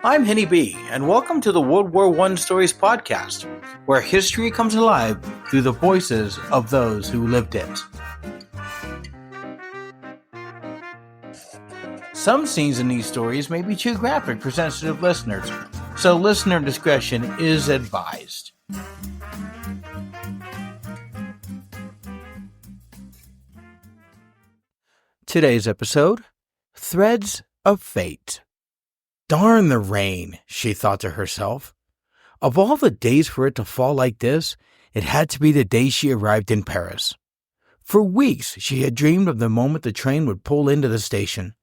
I'm Henny B, and welcome to the World War I Stories podcast, where history comes alive through the voices of those who lived it. Some scenes in these stories may be too graphic for sensitive listeners, so listener discretion is advised. Today's episode, Threads of Fate. Darn the rain, she thought to herself. Of all the days for it to fall like this, it had to be the day she arrived in Paris. For weeks, she had dreamed of the moment the train would pull into the station.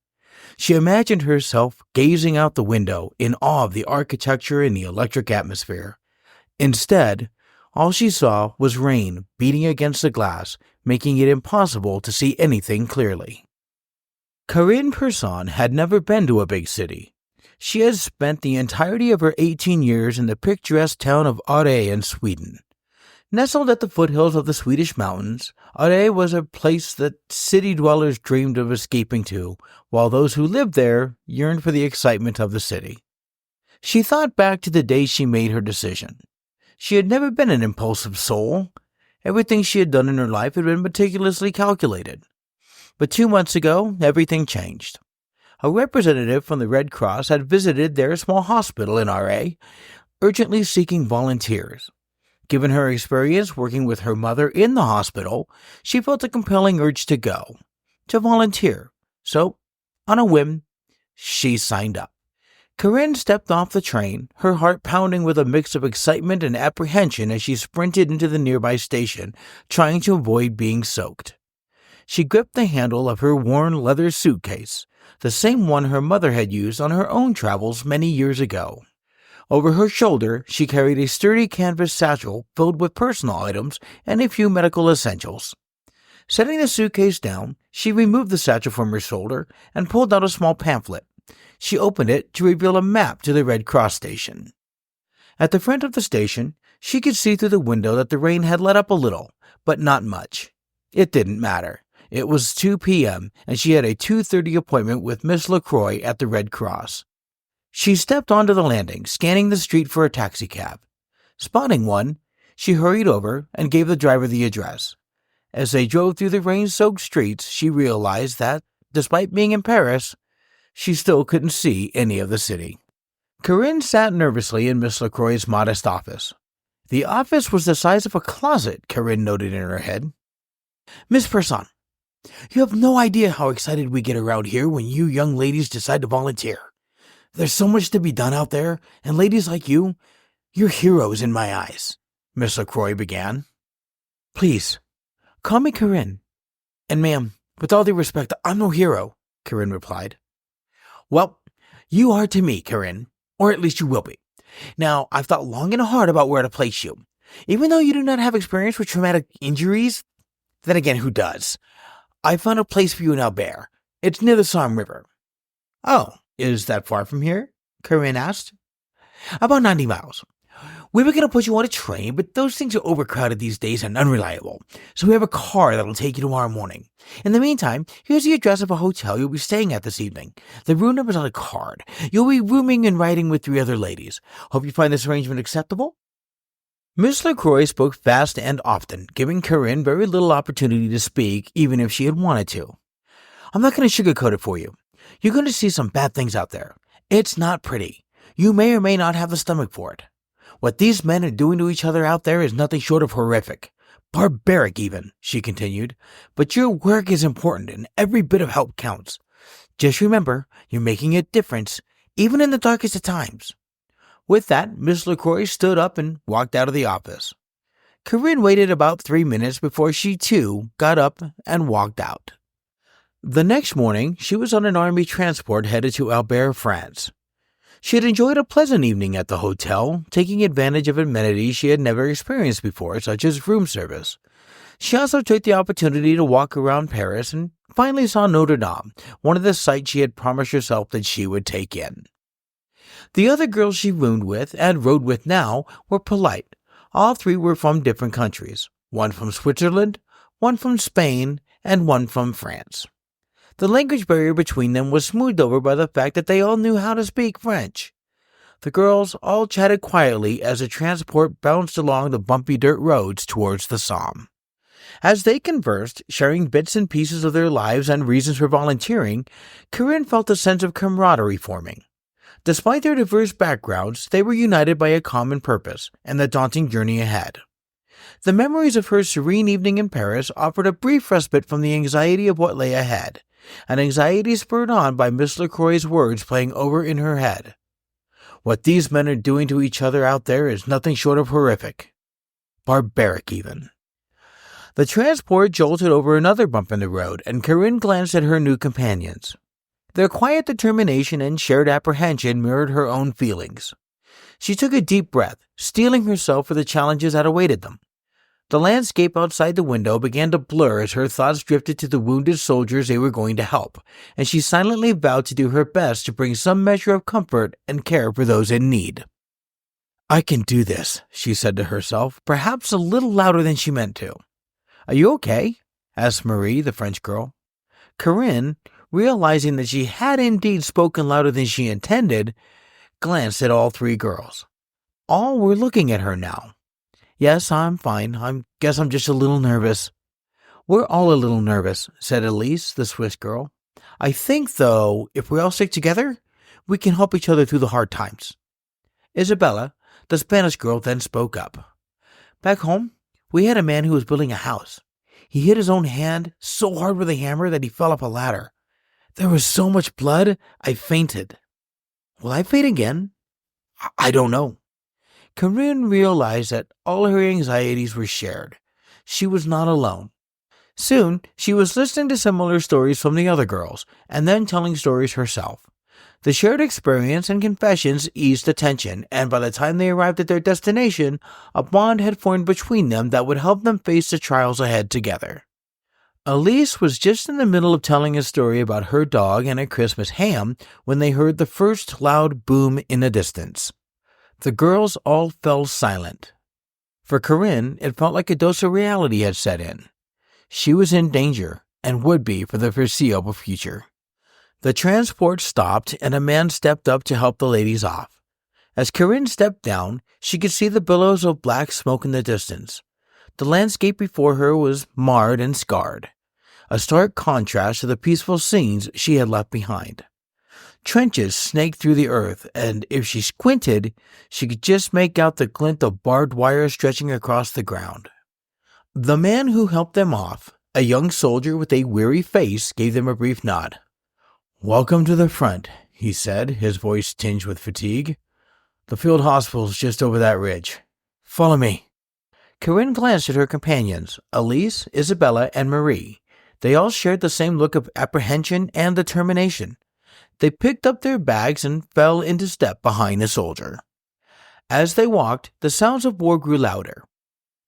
She imagined herself gazing out the window in awe of the architecture and the electric atmosphere. Instead, all she saw was rain beating against the glass, making it impossible to see anything clearly. Karin Persson had never been to a big city. She had spent the entirety of her 18 years in the picturesque town of Åre in Sweden. Nestled at the foothills of the Swedish mountains, Åre was a place that city dwellers dreamed of escaping to, while those who lived there yearned for the excitement of the city. She thought back to the day she made her decision. She had never been an impulsive soul. Everything she had done in her life had been meticulously calculated. But 2 months ago, everything changed. A representative from the Red Cross had visited their small hospital in Åre, urgently seeking volunteers. Given her experience working with her mother in the hospital, she felt a compelling urge to go, to volunteer. So, on a whim, she signed up. Karin stepped off the train, her heart pounding with a mix of excitement and apprehension as she sprinted into the nearby station, trying to avoid being soaked. She gripped the handle of her worn leather suitcase, the same one her mother had used on her own travels many years ago. Over her shoulder, she carried a sturdy canvas satchel filled with personal items and a few medical essentials. Setting the suitcase down, she removed the satchel from her shoulder and pulled out a small pamphlet. She opened it to reveal a map to the Red Cross station. At the front of the station, she could see through the window that the rain had let up a little, but not much. It didn't matter. It was 2 p.m., and she had a 2:30 appointment with Miss LaCroix at the Red Cross. She stepped onto the landing, scanning the street for a taxicab. Spotting one, she hurried over and gave the driver the address. As they drove through the rain-soaked streets, she realized that, despite being in Paris, she still couldn't see any of the city. Karin sat nervously in Miss LaCroix's modest office. The office was the size of a closet, Karin noted in her head. Miss Persson, you have no idea how excited we get around here when you young ladies decide to volunteer. There's so much to be done out there, and ladies like you, you're heroes in my eyes, Miss LaCroix began. Please, call me Karin. And ma'am, with all due respect, I'm no hero, Karin replied. Well, you are to me, Karin, or at least you will be. Now, I've thought long and hard about where to place you. Even though you do not have experience with traumatic injuries, then again, who does? I found a place for you in Albert. It's near the Somme River. Oh, is that far from here? Karin asked. About 90 miles. We were going to put you on a train, but those things are overcrowded these days and unreliable. So we have a car that'll take you tomorrow morning. In the meantime, here's the address of a hotel you'll be staying at this evening. The room number's on a card. You'll be rooming and riding with 3 other ladies. Hope you find this arrangement acceptable. Miss LaCroix spoke fast and often, giving Karin very little opportunity to speak, even if she had wanted to. I'm not going to sugarcoat it for you. You're going to see some bad things out there. It's not pretty. You may or may not have the stomach for it. What these men are doing to each other out there is nothing short of horrific. Barbaric even, she continued. But your work is important and every bit of help counts. Just remember, you're making a difference, even in the darkest of times. With that, Miss LaCroix stood up and walked out of the office. Karin waited about 3 minutes before she, too, got up and walked out. The next morning, she was on an army transport headed to Albert, France. She had enjoyed a pleasant evening at the hotel, taking advantage of amenities she had never experienced before, such as room service. She also took the opportunity to walk around Paris and finally saw Notre Dame, one of the sights she had promised herself that she would take in. The other girls she roomed with and rode with now were polite. All 3 were from different countries, one from Switzerland, one from Spain, and one from France. The language barrier between them was smoothed over by the fact that they all knew how to speak French. The girls all chatted quietly as the transport bounced along the bumpy dirt roads towards the Somme. As they conversed, sharing bits and pieces of their lives and reasons for volunteering, Karin felt a sense of camaraderie forming. Despite their diverse backgrounds, they were united by a common purpose and the daunting journey ahead. The memories of her serene evening in Paris offered a brief respite from the anxiety of what lay ahead, an anxiety spurred on by Miss LaCroix's words playing over in her head. What these men are doing to each other out there is nothing short of horrific. Barbaric, even. The transport jolted over another bump in the road, and Karin glanced at her new companions. Their quiet determination and shared apprehension mirrored her own feelings. She took a deep breath, steeling herself for the challenges that awaited them. The landscape outside the window began to blur as her thoughts drifted to the wounded soldiers they were going to help, and she silently vowed to do her best to bring some measure of comfort and care for those in need. "I can do this," she said to herself, perhaps a little louder than she meant to. "Are you okay?" asked Marie, the French girl. Karin, realizing that she had indeed spoken louder than she intended, glanced at all three girls. All were looking at her now. "Yes, I'm fine. Guess I'm just a little nervous." "We're all a little nervous," said Elise, the Swiss girl. "I think, though, if we all stick together, we can help each other through the hard times." Isabella, the Spanish girl, then spoke up. "Back home, we had a man who was building a house. He hit his own hand so hard with a hammer that he fell up a ladder. There was so much blood, I fainted." "Will I faint again?" I don't know." Karin realized that all her anxieties were shared. She was not alone. Soon, she was listening to similar stories from the other girls, and then telling stories herself. The shared experience and confessions eased the tension, and by the time they arrived at their destination, a bond had formed between them that would help them face the trials ahead together. Elise was just in the middle of telling a story about her dog and a Christmas ham when they heard the first loud boom in the distance. The girls all fell silent. For Karin, it felt like a dose of reality had set in. She was in danger, and would be for the foreseeable future. The transport stopped, and a man stepped up to help the ladies off. As Karin stepped down, she could see the billows of black smoke in the distance. The landscape before her was marred and scarred, a stark contrast to the peaceful scenes she had left behind. Trenches snaked through the earth, and if she squinted, she could just make out the glint of barbed wire stretching across the ground. The man who helped them off, a young soldier with a weary face, gave them a brief nod. "Welcome to the front," he said, his voice tinged with fatigue. "The field hospital's just over that ridge. Follow me." Karin glanced at her companions, Elise, Isabella, and Marie. They all shared the same look of apprehension and determination. They picked up their bags and fell into step behind the soldier. As they walked, the sounds of war grew louder.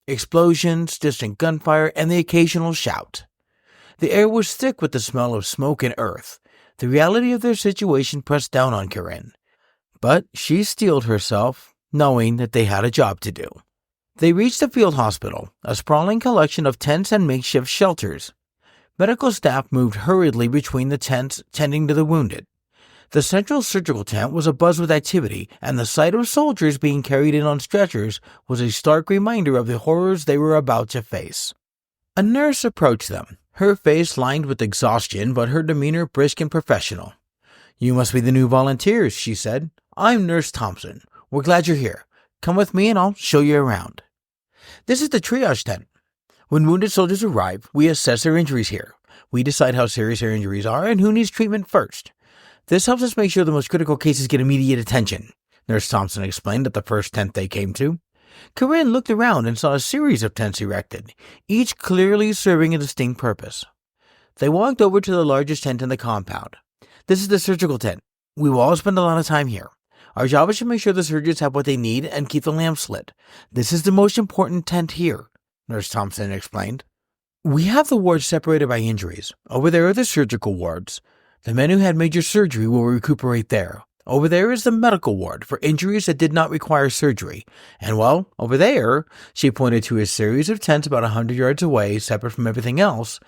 Explosions, distant gunfire, and the occasional shout. The air was thick with the smell of smoke and earth. The reality of their situation pressed down on Karin. But she steeled herself, knowing that they had a job to do. They reached the field hospital, a sprawling collection of tents and makeshift shelters. Medical staff moved hurriedly between the tents, tending to the wounded. The central surgical tent was abuzz with activity, and the sight of soldiers being carried in on stretchers was a stark reminder of the horrors they were about to face. A nurse approached them, her face lined with exhaustion but her demeanor brisk and professional. "You must be the new volunteers," she said. "I'm Nurse Thompson. We're glad you're here. Come with me and I'll show you around. This is the triage tent. When wounded soldiers arrive, we assess their injuries here. We decide how serious their injuries are and who needs treatment first. This helps us make sure the most critical cases get immediate attention," Nurse Thompson explained at the first tent they came to. Karin looked around and saw a series of tents erected, each clearly serving a distinct purpose. They walked over to the largest tent in the compound. "This is the surgical tent. We will all spend a lot of time here. Our job is to make sure the surgeons have what they need and keep the lamps lit. This is the most important tent here," Nurse Thompson explained. "We have the wards separated by injuries. Over there are the surgical wards. The men who had major surgery will recuperate there. Over there is the medical ward for injuries that did not require surgery. And well, over there," she pointed to a series of tents about 100 yards away, separate from everything else,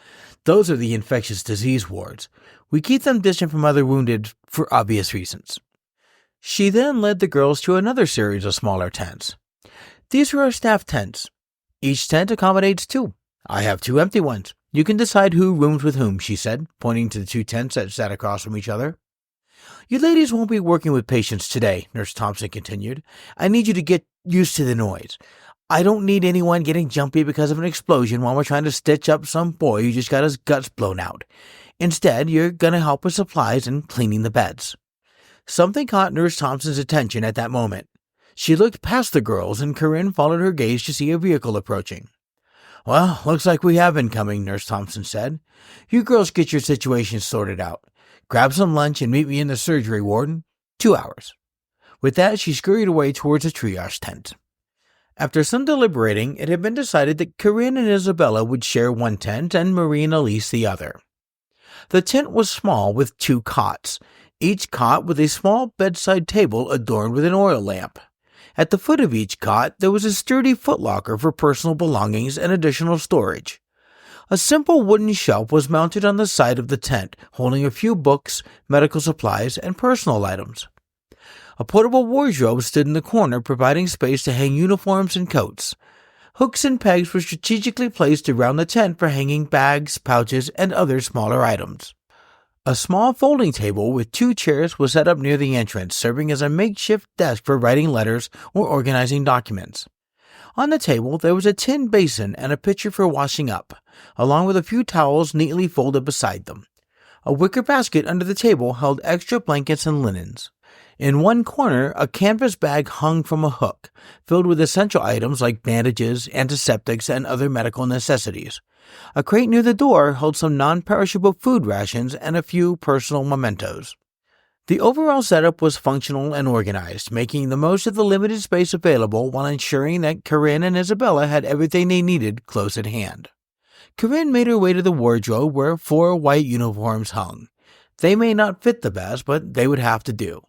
"those are the infectious disease wards. We keep them distant from other wounded for obvious reasons." She then led the girls to another series of smaller tents. These are our staff tents. Each tent accommodates 2. I have 2 empty ones. You can decide who rooms with whom, she said, pointing to the 2 tents that sat across from each other. You ladies won't be working with patients today, Nurse Thompson continued. I need you to get used to the noise. I don't need anyone getting jumpy because of an explosion while we're trying to stitch up some boy who just got his guts blown out. Instead, you're going to help with supplies and cleaning the beds. Something caught Nurse Thompson's attention at that moment. She looked past the girls, and Karin followed her gaze to see a vehicle approaching. Well, looks like we have been coming, Nurse Thompson said. You girls get your situation sorted out. Grab some lunch and meet me in the surgery ward. 2 hours. With that, she scurried away towards the triage tent. After some deliberating, it had been decided that Karin and Isabella would share one tent and Marie and Elise the other. The tent was small with 2 cots, each cot with a small bedside table adorned with an oil lamp. At the foot of each cot, there was a sturdy footlocker for personal belongings and additional storage. A simple wooden shelf was mounted on the side of the tent, holding a few books, medical supplies, and personal items. A portable wardrobe stood in the corner, providing space to hang uniforms and coats. Hooks and pegs were strategically placed around the tent for hanging bags, pouches, and other smaller items. A small folding table with 2 chairs was set up near the entrance, serving as a makeshift desk for writing letters or organizing documents. On the table, there was a tin basin and a pitcher for washing up, along with a few towels neatly folded beside them. A wicker basket under the table held extra blankets and linens. In one corner, a canvas bag hung from a hook, filled with essential items like bandages, antiseptics, and other medical necessities. A crate near the door held some non-perishable food rations and a few personal mementos. The overall setup was functional and organized, making the most of the limited space available while ensuring that Karin and Isabella had everything they needed close at hand. Karin made her way to the wardrobe where 4 white uniforms hung. They may not fit the best, but they would have to do.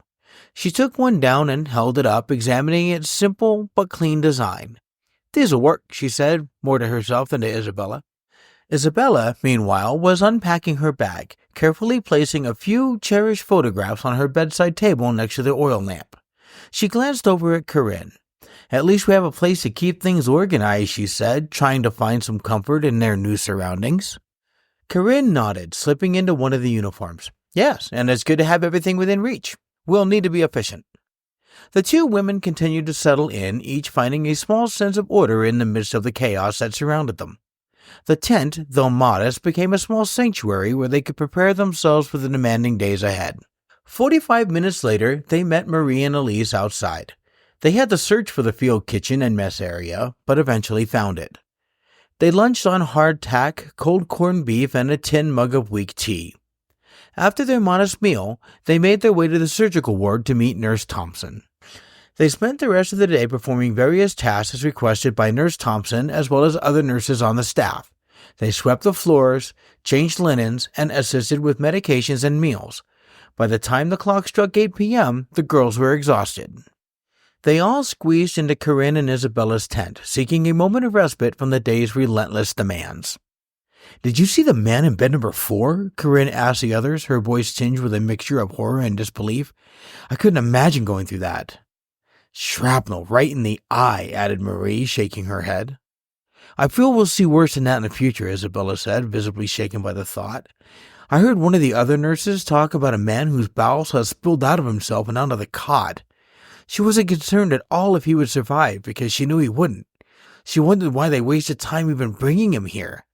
She took one down and held it up, examining its simple but clean design. This'll work, she said, more to herself than to Isabella. Isabella, meanwhile, was unpacking her bag, carefully placing a few cherished photographs on her bedside table next to the oil lamp. She glanced over at Karin. At least we have a place to keep things organized, she said, trying to find some comfort in their new surroundings. Karin nodded, slipping into one of the uniforms. Yes, and it's good to have everything within reach. We'll need to be efficient. The 2 women continued to settle in, each finding a small sense of order in the midst of the chaos that surrounded them. The tent, though modest, became a small sanctuary where they could prepare themselves for the demanding days ahead. 45 minutes later, they met Marie and Elise outside. They had to search for the field kitchen and mess area, but eventually found it. They lunched on hardtack, cold corned beef, and a tin mug of weak tea. After their modest meal, they made their way to the surgical ward to meet Nurse Thompson. They spent the rest of the day performing various tasks as requested by Nurse Thompson as well as other nurses on the staff. They swept the floors, changed linens, and assisted with medications and meals. By the time the clock struck 8 p.m., the girls were exhausted. They all squeezed into Karin and Isabella's tent, seeking a moment of respite from the day's relentless demands. Did you see the man in bed number 4? Karin asked the others, her voice tinged with a mixture of horror and disbelief. I couldn't imagine going through that. Shrapnel right in the eye, added Marie, shaking her head. I feel we'll see worse than that in the future, Isabella said, visibly shaken by the thought. I heard one of the other nurses talk about a man whose bowels had spilled out of himself and onto the cot. She wasn't concerned at all if he would survive because she knew he wouldn't. She wondered why they wasted time even bringing him here.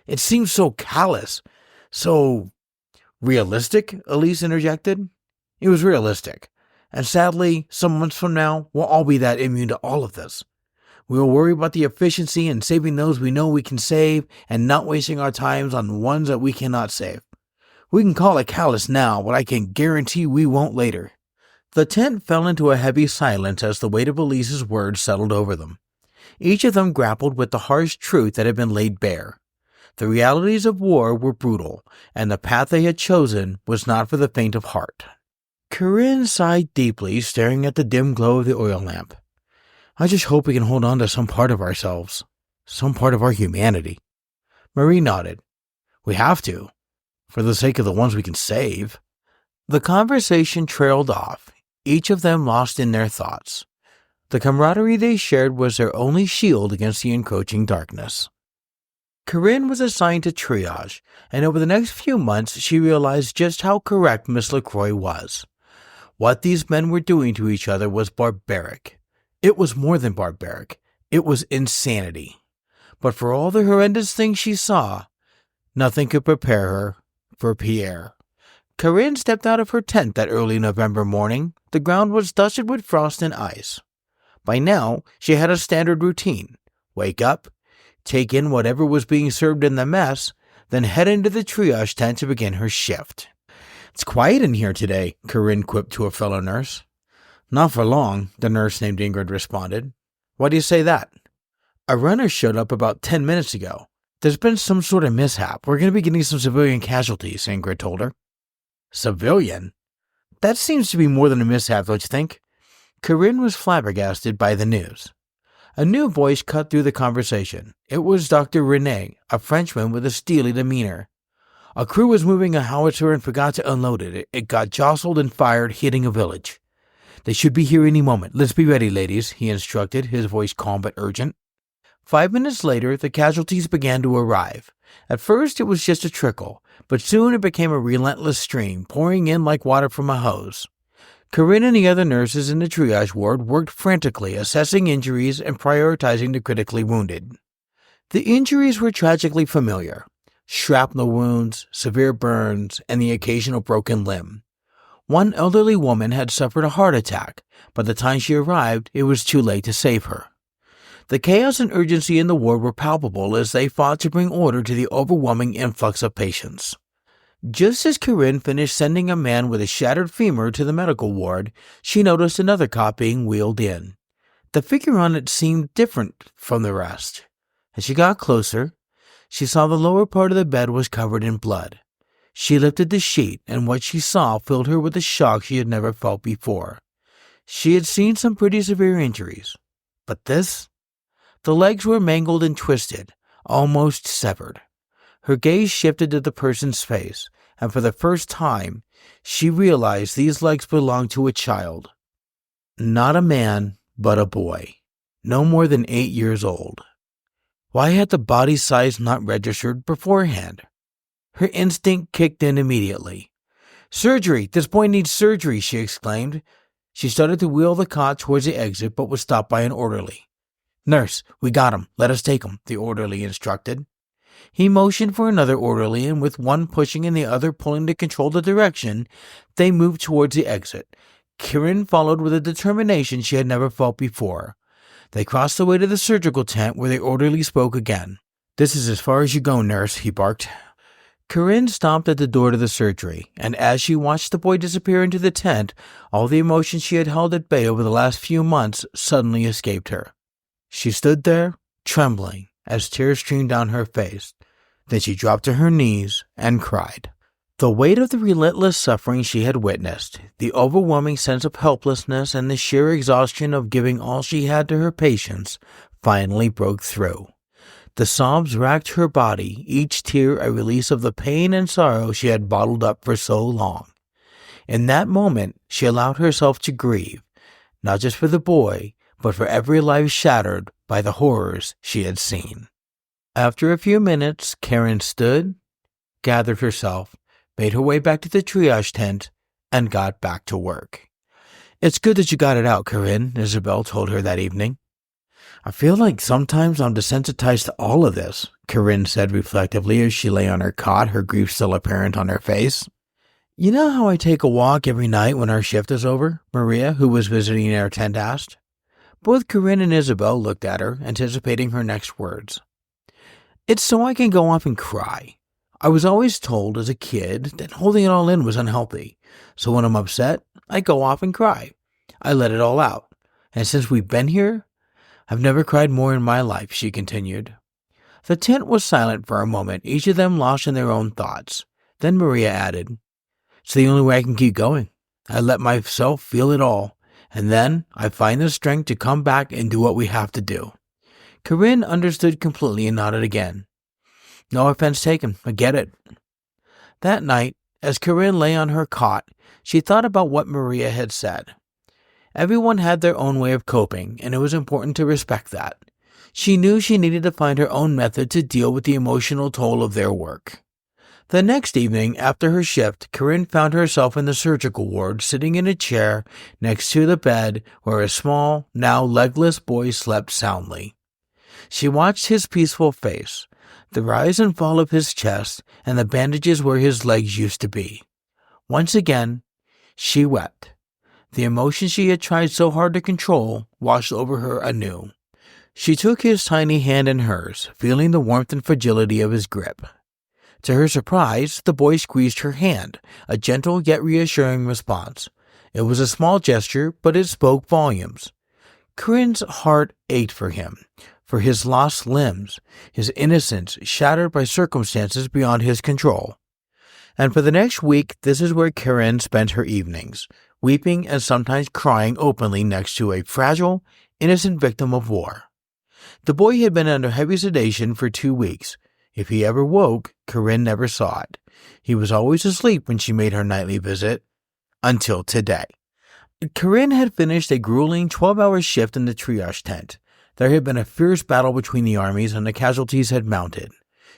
It seems so callous, so realistic, Elise interjected. It was realistic, and sadly, some months from now, we'll all be that immune to all of this. We will worry about the efficiency and saving those we know we can save and not wasting our times on the ones that we cannot save. We can call it callous now, but I can guarantee we won't later. The tent fell into a heavy silence as the weight of Elise's words settled over them. Each of them grappled with the harsh truth that had been laid bare. The realities of war were brutal, and the path they had chosen was not for the faint of heart. Karin sighed deeply, staring at the dim glow of the oil lamp. I just hope we can hold on to some part of ourselves, some part of our humanity. Marie nodded. We have to, for the sake of the ones we can save. The conversation trailed off. each of them lost in their thoughts. The camaraderie they shared was their only shield against the encroaching darkness. Karin was assigned to triage, and over the next few months she realized just how correct Miss LaCroix was. What these men were doing to each other was barbaric. It was more than barbaric. It was insanity. But for all the horrendous things she saw, nothing could prepare her for Pierre. Karin stepped out of her tent that early November morning. The ground was dusted with frost and ice. By now, she had a standard routine. Wake up, take in whatever was being served in the mess, then head into the triage tent to begin her shift. "It's quiet in here today," Karin quipped to a fellow nurse. "Not for long," the nurse named Ingrid responded. "Why do you say that?" "A runner showed up about 10 minutes ago. There's been some sort of mishap. We're going to be getting some civilian casualties," Ingrid told her. "Civilian? That seems to be more than a mishap, don't you think?" Karin was flabbergasted by the news. A new voice cut through the conversation. It was Dr. René, a Frenchman with a steely demeanor. "A crew was moving a howitzer and forgot to unload it. It got jostled and fired, hitting a village. They should be here any moment. Let's be ready, ladies," he instructed, his voice calm but urgent. 5 minutes later, the casualties began to arrive. At first, it was just a trickle, but soon it became a relentless stream, pouring in like water from a hose. Karin and the other nurses in the triage ward worked frantically, assessing injuries and prioritizing the critically wounded. The injuries were tragically familiar: shrapnel wounds, severe burns, and the occasional broken limb. One elderly woman had suffered a heart attack. By the time she arrived, it was too late to save her. The chaos and urgency in the ward were palpable as they fought to bring order to the overwhelming influx of patients. Just as Karin finished sending a man with a shattered femur to the medical ward, she noticed another cot being wheeled in. The figure on it seemed different from the rest. As she got closer, she saw the lower part of the bed was covered in blood. She lifted the sheet, and what she saw filled her with a shock she had never felt before. She had seen some pretty severe injuries, but this? The legs were mangled and twisted, almost severed. Her gaze shifted to the person's face, and for the first time, she realized these legs belonged to a child. Not a man, but a boy, no more than 8 years old. Why had the body size not registered beforehand? Her instinct kicked in immediately. "Surgery! This boy needs surgery!" she exclaimed. She started to wheel the cot towards the exit, but was stopped by an orderly. "Nurse, we got him. Let us take him," the orderly instructed. He motioned for another orderly, and with one pushing and the other pulling to control the direction, they moved towards the exit. Karin followed with a determination she had never felt before. They crossed the way to the surgical tent where the orderly spoke again. "This is as far as you go, nurse," he barked. Karin stopped at the door to the surgery, and as she watched the boy disappear into the tent, all the emotions she had held at bay over the last few months suddenly escaped her. She stood there, trembling, as tears streamed down her face. Then she dropped to her knees and cried. The weight of the relentless suffering she had witnessed, the overwhelming sense of helplessness, and the sheer exhaustion of giving all she had to her patients finally broke through. The sobs racked her body, each tear a release of the pain and sorrow she had bottled up for so long. In that moment, she allowed herself to grieve, not just for the boy, but for every life shattered by the horrors she had seen. After a few minutes, Karin stood, gathered herself, made her way back to the triage tent, and got back to work. "It's good that you got it out, Karin," Isabel told her that evening. "I feel like sometimes I'm desensitized to all of this," Karin said reflectively as she lay on her cot, her grief still apparent on her face. "You know how I take a walk every night when our shift is over?" Maria, who was visiting our tent, asked. Both Karin and Isabel looked at her, anticipating her next words. "It's so I can go off and cry. I was always told as a kid that holding it all in was unhealthy, so when I'm upset, I go off and cry. I let it all out. And since we've been here, I've never cried more in my life," she continued. The tent was silent for a moment, each of them lost in their own thoughts. Then Maria added, "It's the only way I can keep going. I let myself feel it all, and then I find the strength to come back and do what we have to do." Karin understood completely and nodded again. "No offense taken. I get it." That night, as Karin lay on her cot, she thought about what Maria had said. Everyone had their own way of coping, and it was important to respect that. She knew she needed to find her own method to deal with the emotional toll of their work. The next evening, after her shift, Karin found herself in the surgical ward, sitting in a chair next to the bed where a small, now legless boy slept soundly. She watched his peaceful face, the rise and fall of his chest, and the bandages where his legs used to be. Once again, she wept. The emotion she had tried so hard to control washed over her anew. She took his tiny hand in hers, feeling the warmth and fragility of his grip. To her surprise, the boy squeezed her hand, a gentle yet reassuring response. It was a small gesture, but it spoke volumes. Karin's heart ached for him, for his lost limbs, his innocence shattered by circumstances beyond his control. And for the next week, this is where Karin spent her evenings, weeping and sometimes crying openly next to a fragile, innocent victim of war. The boy had been under heavy sedation for 2 weeks. If he ever woke, Karin never saw it. He was always asleep when she made her nightly visit. Until today. Karin had finished a grueling 12-hour shift in the triage tent. There had been a fierce battle between the armies and the casualties had mounted.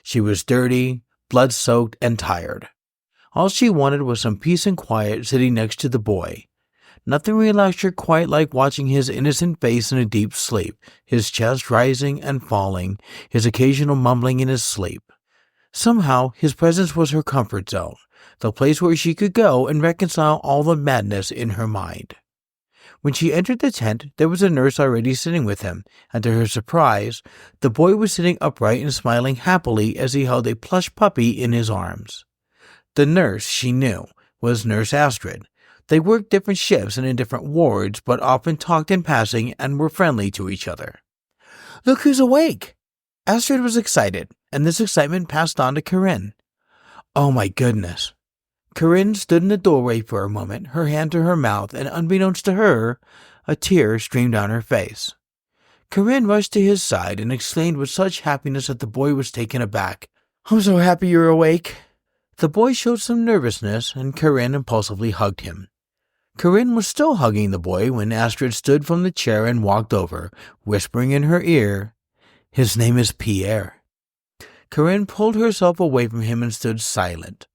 She was dirty, blood-soaked, and tired. All she wanted was some peace and quiet sitting next to the boy. Nothing relaxed her quite like watching his innocent face in a deep sleep, his chest rising and falling, his occasional mumbling in his sleep. Somehow, his presence was her comfort zone, the place where she could go and reconcile all the madness in her mind. When she entered the tent, there was a nurse already sitting with him, and to her surprise, the boy was sitting upright and smiling happily as he held a plush puppy in his arms. The nurse, she knew, was Nurse Astrid. They worked different shifts and in different wards, but often talked in passing and were friendly to each other. "Look who's awake!" Astrid was excited, and this excitement passed on to Karin. "Oh my goodness." Karin stood in the doorway for a moment, her hand to her mouth, and unbeknownst to her, a tear streamed down her face. Karin rushed to his side and exclaimed with such happiness that the boy was taken aback, "I'm so happy you're awake." The boy showed some nervousness, and Karin impulsively hugged him. Karin was still hugging the boy when Astrid stood from the chair and walked over, whispering in her ear, "His name is Pierre." Karin pulled herself away from him and stood silent.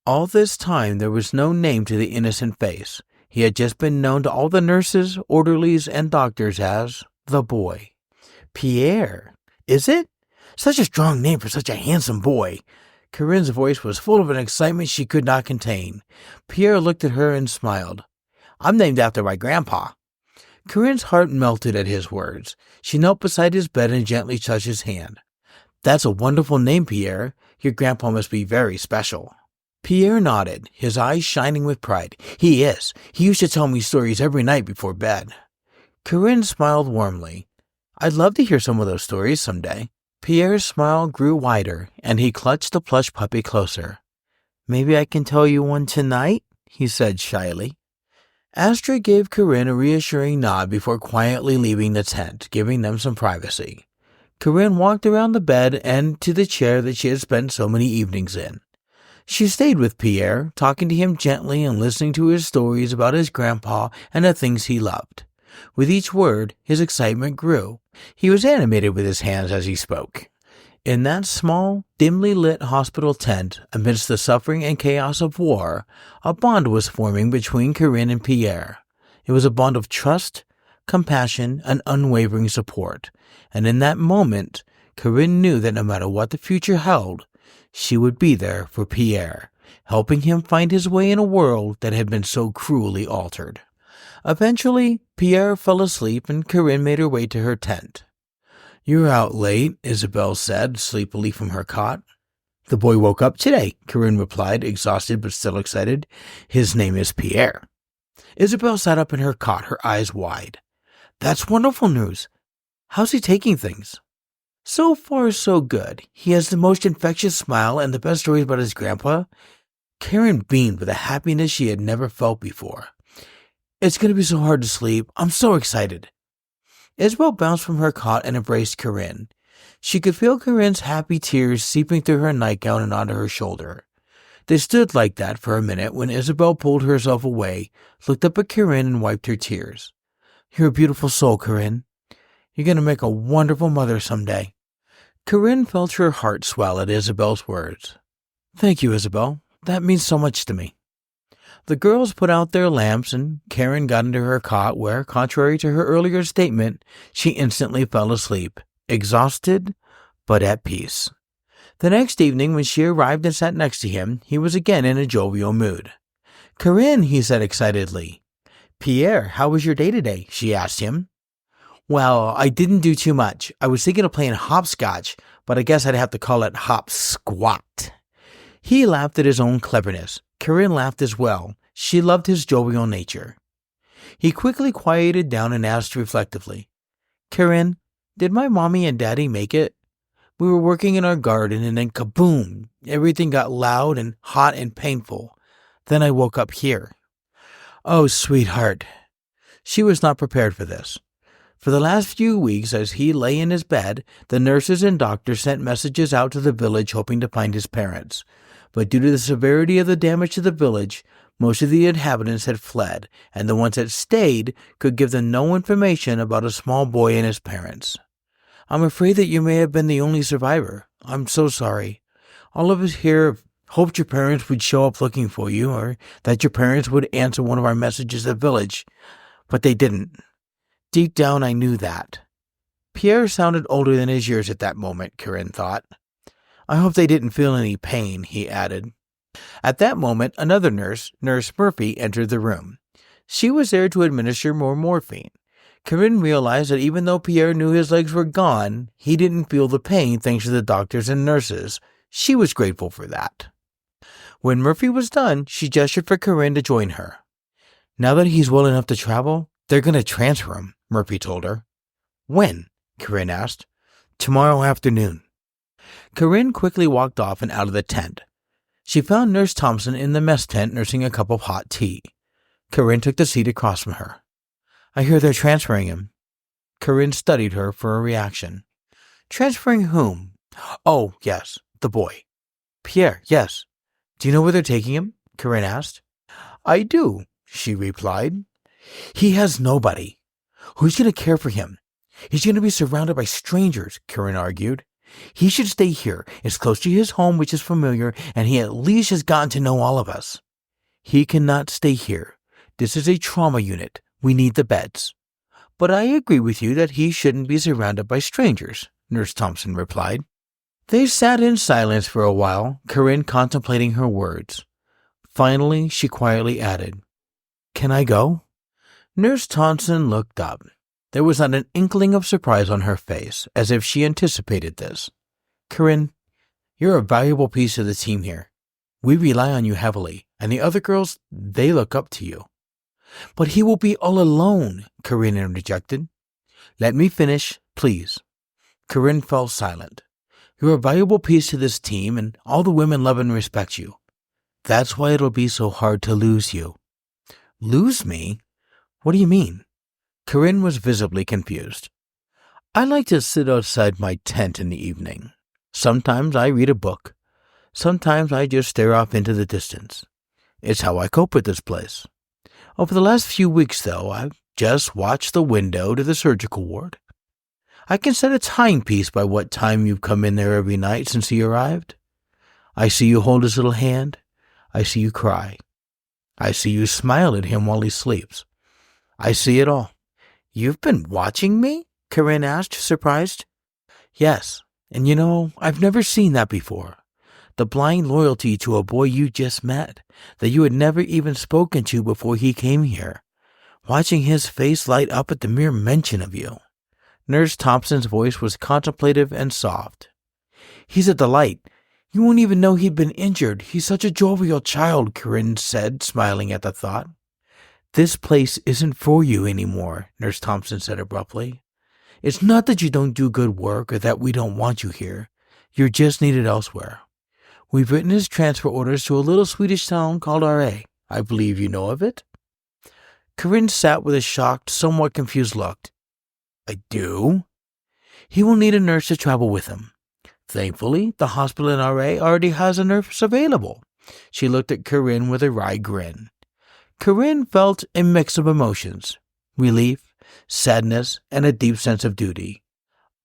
All this time there was no name to the innocent face. He had just been known to all the nurses, orderlies, and doctors as the boy. Pierre, is it? Such a strong name for such a handsome boy. Karin's voice was full of an excitement she could not contain. Pierre looked at her and smiled. "I'm named after my grandpa." Karin's heart melted at his words. She knelt beside his bed and gently touched his hand. "That's a wonderful name, Pierre. Your grandpa must be very special." Pierre nodded, his eyes shining with pride. "He is. He used to tell me stories every night before bed." Karin smiled warmly. "I'd love to hear some of those stories someday." Pierre's smile grew wider, and he clutched the plush puppy closer. "Maybe I can tell you one tonight?" he said shyly. Astrid gave Karin a reassuring nod before quietly leaving the tent, giving them some privacy. Karin walked around the bed and to the chair that she had spent so many evenings in. She stayed with Pierre, talking to him gently and listening to his stories about his grandpa and the things he loved. With each word, his excitement grew. He was animated with his hands as he spoke. In that small, dimly lit hospital tent, amidst the suffering and chaos of war, a bond was forming between Karin and Pierre. It was a bond of trust, compassion, and unwavering support. And in that moment, Karin knew that no matter what the future held, she would be there for Pierre, helping him find his way in a world that had been so cruelly altered. Eventually, Pierre fell asleep and Karin made her way to her tent. "You're out late," Isabel said sleepily from her cot. "The boy woke up today," Karin replied, exhausted but still excited. "His name is Pierre." Isabel sat up in her cot, her eyes wide. "That's wonderful news. How's he taking things?" "So far, so good. He has the most infectious smile and the best stories about his grandpa." Karin beamed with a happiness she had never felt before. "It's going to be so hard to sleep. I'm so excited." Isabel bounced from her cot and embraced Karin. She could feel Karin's happy tears seeping through her nightgown and onto her shoulder. They stood like that for a minute when Isabel pulled herself away, looked up at Karin and wiped her tears. "You're a beautiful soul, Karin. You're going to make a wonderful mother someday." Karin felt her heart swell at Isabel's words. "Thank you, Isabel. That means so much to me." The girls put out their lamps and Karin got into her cot where, contrary to her earlier statement, she instantly fell asleep, exhausted but at peace. The next evening, when she arrived and sat next to him, he was again in a jovial mood. "Karin," he said excitedly. "Pierre, how was your day today?" she asked him. "Well, I didn't do too much. I was thinking of playing hopscotch, but I guess I'd have to call it hopsquat." He laughed at his own cleverness. Karin laughed as well. She loved his jovial nature. He quickly quieted down and asked reflectively, "Karin, did my mommy and daddy make it? We were working in our garden and then kaboom! Everything got loud and hot and painful. Then I woke up here." "Oh, sweetheart." She was not prepared for this. For the last few weeks, as he lay in his bed, the nurses and doctors sent messages out to the village hoping to find his parents. But due to the severity of the damage to the village, most of the inhabitants had fled, and the ones that stayed could give them no information about a small boy and his parents. "I'm afraid that you may have been the only survivor. I'm so sorry. All of us here hoped your parents would show up looking for you, or that your parents would answer one of our messages at the village, but they didn't. Deep down, I knew that." Pierre sounded older than his years at that moment, Karin thought. "I hope they didn't feel any pain," he added. At that moment, another nurse, Nurse Murphy, entered the room. She was there to administer more morphine. Karin realized that even though Pierre knew his legs were gone, he didn't feel the pain thanks to the doctors and nurses. She was grateful for that. When Murphy was done, she gestured for Karin to join her. "Now that he's well enough to travel, they're going to transfer him," Murphy told her. "When?" Karin asked. "Tomorrow afternoon." Karin quickly walked off and out of the tent. She found Nurse Thompson in the mess tent nursing a cup of hot tea. Karin took the seat across from her. "I hear they're transferring him." Karin studied her for a reaction. "Transferring whom?" "Oh, yes, the boy." "Pierre, yes. Do you know where they're taking him?" Karin asked. "I do," she replied. "He has nobody. Who's going to care for him? He's going to be surrounded by strangers," Karin argued. "He should stay here. It's close to his home, which is familiar, and he at least has gotten to know all of us." "He cannot stay here. This is a trauma unit. We need the beds." "But I agree with you that he shouldn't be surrounded by strangers," Nurse Thompson replied. They sat in silence for a while, Karin contemplating her words. Finally, she quietly added, "Can I go?" Nurse Thompson looked up. There was not an inkling of surprise on her face, as if she anticipated this. "Karin, you're a valuable piece of the team here. We rely on you heavily, and the other girls, they look up to you." "But he will be all alone," Karin interjected. "Let me finish, please." Karin fell silent. "You're a valuable piece to this team, and all the women love and respect you. That's why it'll be so hard to lose you." "Lose me? What do you mean?" Karin was visibly confused. "I like to sit outside my tent in the evening. Sometimes I read a book. Sometimes I just stare off into the distance. It's how I cope with this place. Over the last few weeks, though, I've just watched the window to the surgical ward. I can set a timepiece by what time you've come in there every night since he arrived. I see you hold his little hand. I see you cry. I see you smile at him while he sleeps. I see it all." "You've been watching me?" Karin asked, surprised. "Yes, and you know, I've never seen that before. The blind loyalty to a boy you just met, that you had never even spoken to before he came here. Watching his face light up at the mere mention of you." Nurse Thompson's voice was contemplative and soft. "He's a delight. You won't even know he'd been injured. He's such a jovial child," Karin said, smiling at the thought. "This place isn't for you anymore," Nurse Thompson said abruptly. "It's not that you don't do good work or that we don't want you here. You're just needed elsewhere. We've written his transfer orders to a little Swedish town called R.A. I believe you know of it." Karin sat with a shocked, somewhat confused look. "I do?" "He will need a nurse to travel with him. Thankfully, the hospital in R.A. already has a nurse available. She looked at Karin with a wry grin. Karin felt a mix of emotions, relief, sadness, and a deep sense of duty.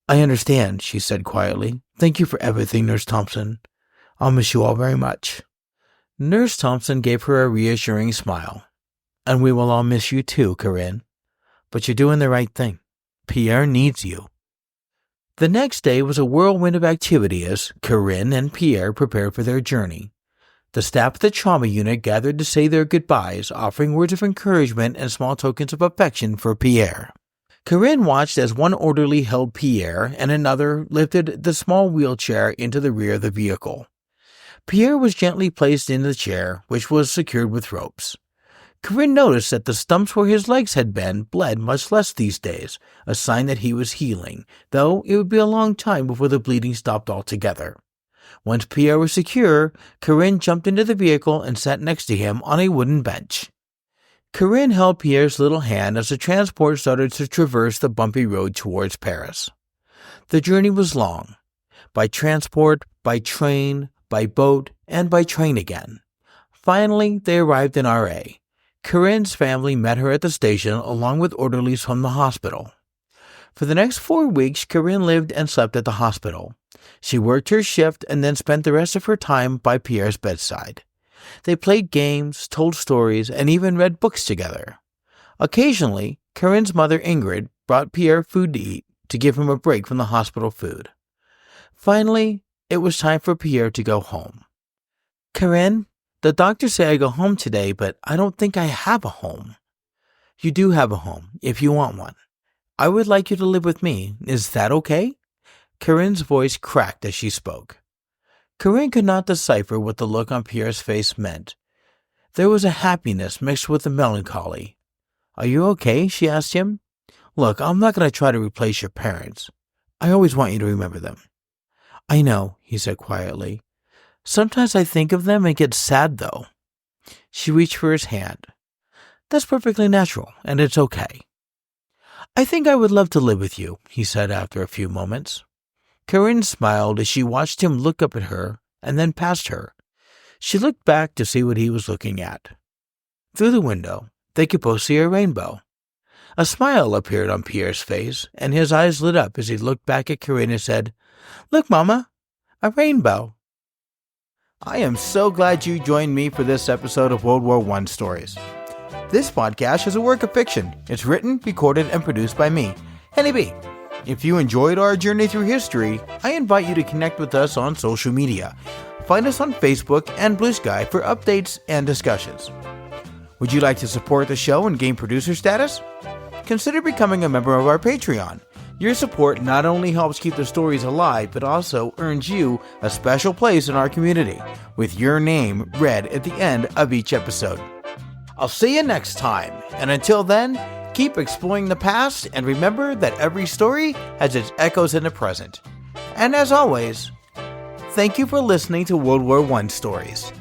I understand, she said quietly. Thank you for everything, Nurse Thompson. I'll miss you all very much. Nurse Thompson gave her a reassuring smile. And we will all miss you too, Karin. But you're doing the right thing. Pierre needs you. The next day was a whirlwind of activity as Karin and Pierre prepared for their journey. The staff of the trauma unit gathered to say their goodbyes, offering words of encouragement and small tokens of affection for Pierre. Karin watched as one orderly held Pierre and another lifted the small wheelchair into the rear of the vehicle. Pierre was gently placed in the chair, which was secured with ropes. Karin noticed that the stumps where his legs had been bled much less these days, a sign that he was healing, though it would be a long time before the bleeding stopped altogether. Once Pierre was secure, Karin jumped into the vehicle and sat next to him on a wooden bench. Karin held Pierre's little hand as the transport started to traverse the bumpy road towards Paris. The journey was long. By transport, by train, by boat, and by train again. Finally, they arrived in R.A. Karin's family met her at the station along with orderlies from the hospital. For the next 4 weeks, Karin lived and slept at the hospital. She worked her shift and then spent the rest of her time by Pierre's bedside. They played games, told stories, and even read books together. Occasionally, Karin's mother Ingrid brought Pierre food to eat to give him a break from the hospital food. Finally, it was time for Pierre to go home. Karin, the doctors say I go home today, but I don't think I have a home. You do have a home, if you want one. I would like you to live with me. Is that okay? Karin's voice cracked as she spoke. Karin could not decipher what the look on Pierre's face meant. There was a happiness mixed with a melancholy. Are you okay? She asked him. Look, I'm not going to try to replace your parents. I always want you to remember them. I know, he said quietly. Sometimes I think of them and get sad, though. She reached for his hand. That's perfectly natural, and it's okay. I think I would love to live with you, he said after a few moments. Karin smiled as she watched him look up at her and then past her. She looked back to see what he was looking at. Through the window, they could both see a rainbow. A smile appeared on Pierre's face, and his eyes lit up as he looked back at Karin and said, Look, Mama, a rainbow. I am so glad you joined me for this episode of World War I Stories. This podcast is a work of fiction. It's written, recorded, and produced by me, Henny B. If you enjoyed our journey through history, I invite you to connect with us on social media. Find us on Facebook and Blue Sky for updates and discussions. Would you like to support the show and gain producer status? Consider becoming a member of our Patreon. Your support not only helps keep the stories alive, but also earns you a special place in our community, with your name read at the end of each episode. I'll see you next time, and until then, keep exploring the past and remember that every story has its echoes in the present. And as always, thank you for listening to World War I Stories.